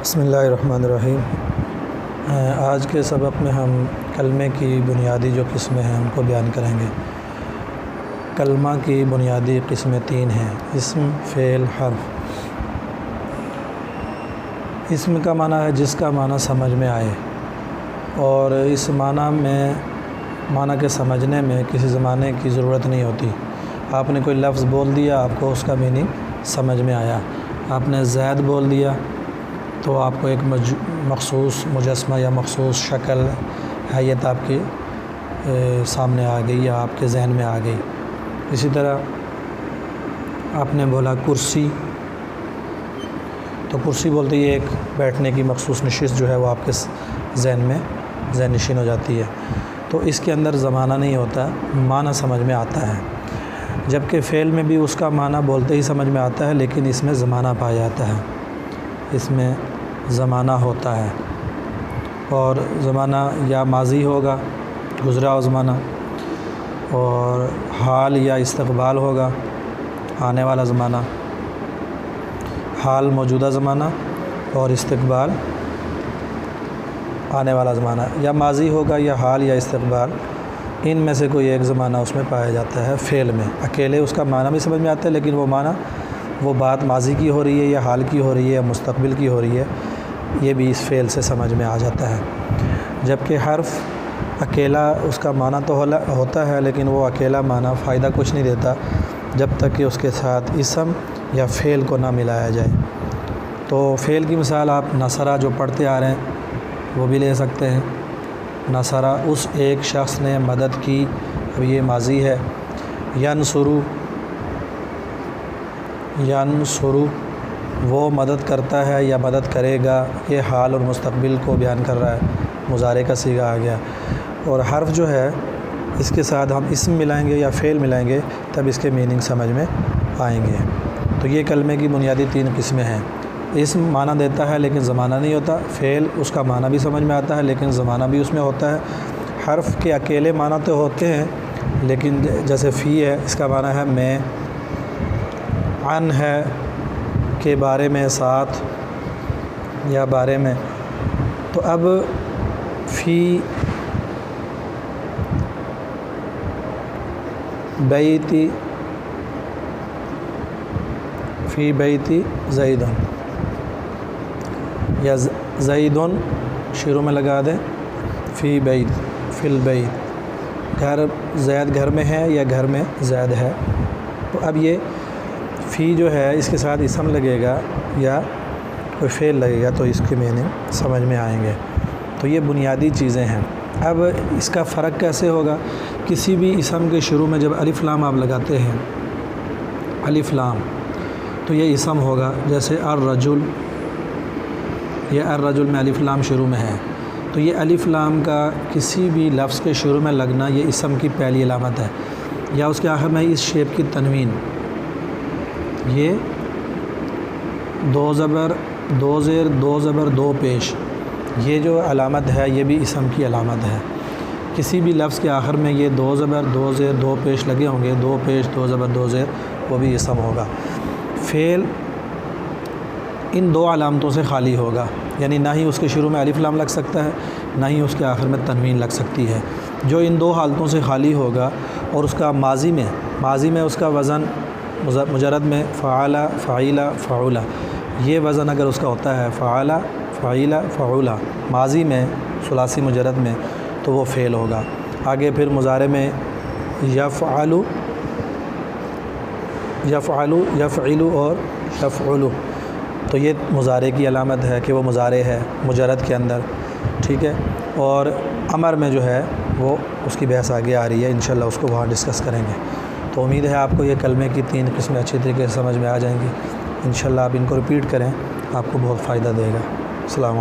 بسم اللہ الرحمن الرحیم۔ آج کے سبق میں ہم کلمے کی بنیادی جو قسمیں ہیں ان کو بیان کریں گے۔ کلمہ کی بنیادی قسمیں تین ہیں: اسم، فعل، حرف۔ اسم کا معنی ہے جس کا معنی سمجھ میں آئے، اور اس معنی کے سمجھنے میں کسی زمانے کی ضرورت نہیں ہوتی۔ آپ نے کوئی لفظ بول دیا، آپ کو اس کا میننگ سمجھ میں آیا۔ آپ نے زید بول دیا تو آپ کو ایک مخصوص مجسمہ یا مخصوص شکل حیت آپ کے سامنے آ گئی یا آپ کے ذہن میں آ گئی۔ اسی طرح آپ نے بولا کرسی، تو کرسی بولتے ہی ایک بیٹھنے کی مخصوص نشست جو ہے وہ آپ کے ذہن میں ذہن نشین ہو جاتی ہے۔ تو اس کے اندر زمانہ نہیں ہوتا، معنی سمجھ میں آتا ہے۔ جبکہ فعل میں بھی اس کا معنی بولتے ہی سمجھ میں آتا ہے، لیکن اس میں زمانہ پایا جاتا ہے، اس میں زمانہ ہوتا ہے۔ اور زمانہ یا ماضی ہوگا، گزرا ہوا زمانہ، اور حال یا استقبال ہوگا، آنے والا زمانہ۔ حال موجودہ زمانہ اور استقبال آنے والا زمانہ، یا ماضی ہوگا یا حال یا استقبال، ان میں سے کوئی ایک زمانہ اس میں پایا جاتا ہے۔ فعل میں اکیلے اس کا معنی بھی سمجھ میں آتا ہے، لیکن وہ بات ماضی کی ہو رہی ہے یا حال کی ہو رہی ہے یا مستقبل کی ہو رہی ہے، یہ بھی اس فعل سے سمجھ میں آ جاتا ہے۔ جبکہ حرف اکیلا اس کا معنی تو ہوتا ہے، لیکن وہ اکیلا معنی فائدہ کچھ نہیں دیتا جب تک کہ اس کے ساتھ اسم یا فعل کو نہ ملایا جائے۔ تو فعل کی مثال آپ نصرہ جو پڑھتے آ رہے ہیں وہ بھی لے سکتے ہیں۔ نصرہ اس ایک شخص نے مدد کی، اب یہ ماضی ہے۔ ینصرو وہ مدد کرتا ہے یا مدد کرے گا، یہ حال اور مستقبل کو بیان کر رہا ہے، مضارع کا صیغہ آ گیا۔ اور حرف جو ہے اس کے ساتھ ہم اسم ملائیں گے یا فعل ملائیں گے تب اس کے میننگ سمجھ میں آئیں گے۔ تو یہ کلمے کی بنیادی تین قسمیں ہیں۔ اسم معنی دیتا ہے لیکن زمانہ نہیں ہوتا، فعل اس کا معنی بھی سمجھ میں آتا ہے لیکن زمانہ بھی اس میں ہوتا ہے۔ حرف کے اکیلے معنی تو ہوتے ہیں، لیکن جیسے فی ہے، اس کا معنی ہے میں، عن ہے کے بارے میں، ساتھ یا بارے میں۔ تو اب فی بیتی زیدن، یا زیدن شروع میں لگا دیں، فی البیت، زید گھر میں ہے یا گھر میں زید ہے۔ تو اب یہ فی جو ہے اس کے ساتھ اسم لگے گا یا کوئی فعل لگے گا تو اس کی میننگ سمجھ میں آئیں گے۔ تو یہ بنیادی چیزیں ہیں۔ اب اس کا فرق کیسے ہوگا؟ کسی بھی اسم کے شروع میں جب الف لام آپ لگاتے ہیں، الف لام، تو یہ اسم ہوگا۔ جیسے الرجل، یہ الرجل میں الف لام شروع میں ہے، تو یہ الف لام کا کسی بھی لفظ کے شروع میں لگنا یہ اسم کی پہلی علامت ہے۔ یا اس کے آخر میں اس شیپ کی تنوین، یہ دو زبر دو زیر دو زبر دو پیش، یہ جو علامت ہے یہ بھی اسم کی علامت ہے۔ کسی بھی لفظ کے آخر میں یہ دو زبر دو زیر دو پیش لگے ہوں گے، دو پیش دو زبر دو زیر، وہ بھی اسم ہوگا۔ فعل ان دو علامتوں سے خالی ہوگا، یعنی نہ ہی اس کے شروع میں الف لام لگ سکتا ہے، نہ ہی اس کے آخر میں تنوین لگ سکتی ہے۔ جو ان دو حالتوں سے خالی ہوگا اور اس کا ماضی میں اس کا وزن مجرد میں فعل، فعیل، فعول، یہ وزن اگر اس کا ہوتا ہے فعل، فعیل، فعول ماضی میں ثلاثی مجرد میں، تو وہ فعل ہوگا۔ آگے پھر مضارع میں یفعل، یفعل اور یفعل، تو یہ مضارع کی علامت ہے کہ وہ مضارع ہے مجرد کے اندر، ٹھیک ہے۔ اور امر میں جو ہے وہ اس کی بحث آگے آ رہی ہے، انشاءاللہ اس کو وہاں ڈسکس کریں گے۔ تو امید ہے آپ کو یہ کلمے کی تین قسمیں اچھی طریقے سے سمجھ میں آ جائیں گی۔ انشاءاللہ آپ ان کو ریپیٹ کریں، آپ کو بہت فائدہ دے گا۔ السلام علیکم۔